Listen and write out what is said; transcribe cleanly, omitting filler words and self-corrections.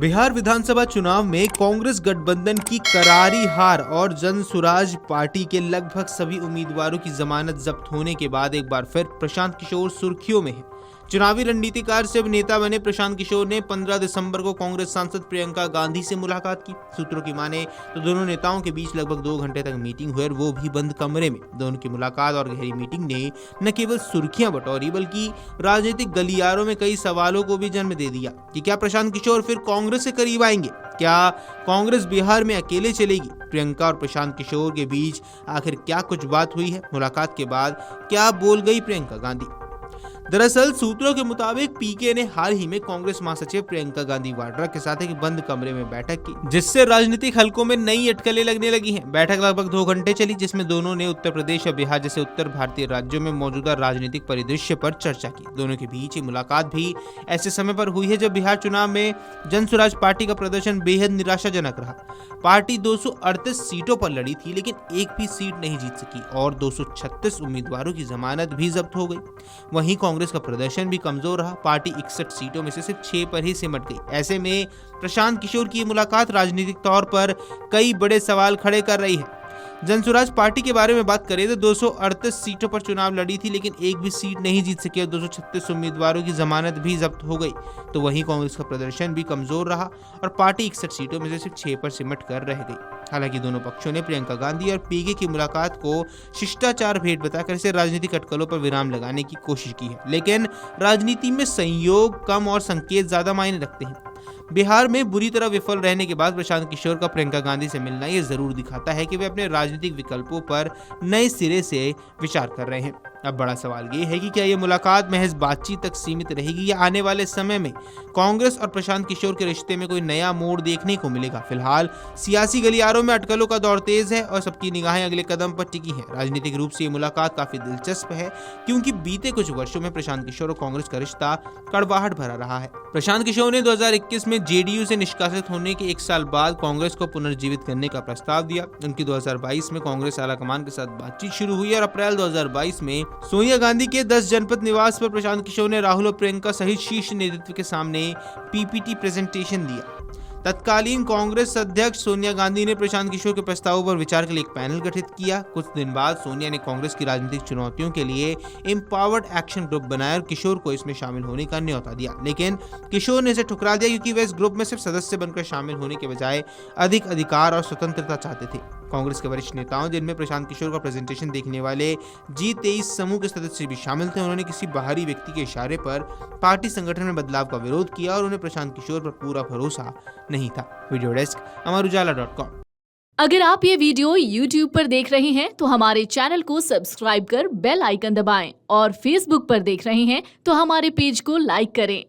बिहार विधानसभा चुनाव में कांग्रेस गठबंधन की करारी हार और जन सुराज पार्टी के लगभग सभी उम्मीदवारों की जमानत जब्त होने के बाद एक बार फिर प्रशांत किशोर सुर्खियों में है। चुनावी रणनीतिकार से अब नेता बने प्रशांत किशोर ने 15 दिसंबर को कांग्रेस सांसद प्रियंका गांधी से मुलाकात की। सूत्रों की माने तो दोनों नेताओं के बीच लगभग 2 घंटे तक मीटिंग हुई और वो भी बंद कमरे में। दोनों की मुलाकात और गहरी मीटिंग ने न केवल सुर्खियां बटोरी बल्कि राजनीतिक गलियारों में कई सवालों को भी जन्म दे दिया कि क्या प्रशांत किशोर फिर कांग्रेस से करीब आएंगे, क्या कांग्रेस बिहार में अकेले चलेगी। प्रियंका और प्रशांत किशोर के बीच आखिर क्या कुछ बात हुई है, मुलाकात के बाद क्या बोल गई प्रियंका गांधी। दरअसल सूत्रों के मुताबिक पीके ने हाल ही में कांग्रेस महासचिव प्रियंका गांधी वाड्रा के साथ एक बंद कमरे में बैठक की, जिससे राजनीतिक हलकों में नई अटकलें लगने लगी हैं। बैठक लगभग 2 घंटे चली, जिसमें दोनों ने उत्तर प्रदेश और बिहार जैसे उत्तर भारतीय राज्यों में मौजूदा राजनीतिक परिदृश्य पर चर्चा की। दोनों के बीच ये मुलाकात भी ऐसे समय पर हुई है जब बिहार चुनाव में जन सुराज पार्टी का प्रदर्शन बेहद निराशाजनक रहा। पार्टी 238 सीटों पर लड़ी थी, लेकिन एक भी सीट नहीं जीत सकी और 236 उम्मीदवारों की जमानत भी जब्त हो गई। वहीं कांग्रेस का प्रदर्शन भी कमजोर रहा। पार्टी 61 सीटों में से सिर्फ 6 पर ही सिमट गई। ऐसे में प्रशांत किशोर की मुलाकात राजनीतिक तौर पर कई बड़े सवाल खड़े कर रही है। जनसुराज पार्टी के बारे में बात करें तो 238 सीटों पर चुनाव लड़ी थी, लेकिन एक भी सीट नहीं जीत सकी और 236 उम्मीदवारों की जमानत भी जब्त हो गई। तो वहीं कांग्रेस का प्रदर्शन भी कमजोर रहा और पार्टी 61 सीटों में से सिर्फ 6 पर सिमट कर रह गई। हालांकि दोनों पक्षों ने प्रियंका गांधी और पीके की मुलाकात को शिष्टाचार भेंट बताकर इसे राजनीतिक अटकलों पर विराम लगाने की कोशिश की है, लेकिन राजनीति में संयोग कम और संकेत ज्यादा मायने रखते हैं। बिहार में बुरी तरह विफल रहने के बाद प्रशांत किशोर का प्रियंका गांधी से मिलना ये जरूर दिखाता है कि वे अपने राजनीतिक विकल्पों पर नए सिरे से विचार कर रहे हैं। अब बड़ा सवाल ये है कि क्या ये मुलाकात महज बातचीत तक सीमित रहेगी या आने वाले समय में कांग्रेस और प्रशांत किशोर के रिश्ते में कोई नया मोड़ देखने को मिलेगा। फिलहाल सियासी गलियारों में अटकलों का दौर तेज है और सबकी निगाहें अगले कदम पर टिकी हैं। राजनीतिक रूप से ये मुलाकात काफी दिलचस्प है, क्योंकि बीते कुछ वर्षों में प्रशांत किशोर और कांग्रेस का रिश्ता कड़वाहट भरा रहा है। प्रशांत किशोर ने 2021 में जेडीयू से निष्कासित होने के 1 साल बाद कांग्रेस को पुनर्जीवित करने का प्रस्ताव दिया। उनकी 2022 में कांग्रेस आलाकमान के साथ बातचीत शुरू हुई और अप्रैल 2022 में सोनिया गांधी के 10 जनपद निवास पर प्रशांत किशोर ने राहुल और प्रियंका सहित शीर्ष नेतृत्व के सामने पीपीटी प्रेजेंटेशन दिया। तत्कालीन कांग्रेस अध्यक्ष सोनिया गांधी ने प्रशांत किशोर के प्रस्तावों पर विचार के लिए एक पैनल गठित किया। कुछ दिन बाद सोनिया ने कांग्रेस की राजनीतिक चुनौतियों के लिए एम्पावर्ड एक्शन ग्रुप बनाया और किशोर को इसमें शामिल होने का न्योता दिया, लेकिन किशोर ने इसे ठुकरा दिया क्योंकि वे इस ग्रुप में सिर्फ सदस्य बनकर शामिल होने के बजाय अधिक अधिकार और स्वतंत्रता चाहते थे। कांग्रेस के वरिष्ठ नेताओं, जिनमें प्रशांत किशोर का प्रेजेंटेशन देखने वाले G23 समूह के सदस्य भी शामिल थे, उन्होंने किसी बाहरी व्यक्ति के इशारे पर पार्टी संगठन में बदलाव का विरोध किया और उन्हें प्रशांत किशोर पर पूरा भरोसा नहीं था। वीडियो डेस्क अमरउजाला.com। अगर आप ये वीडियो YouTube पर देख रहे हैं तो हमारे चैनल को सब्सक्राइब कर बेल आइकन दबाएं और Facebook पर देख रहे हैं तो हमारे पेज को लाइक करें।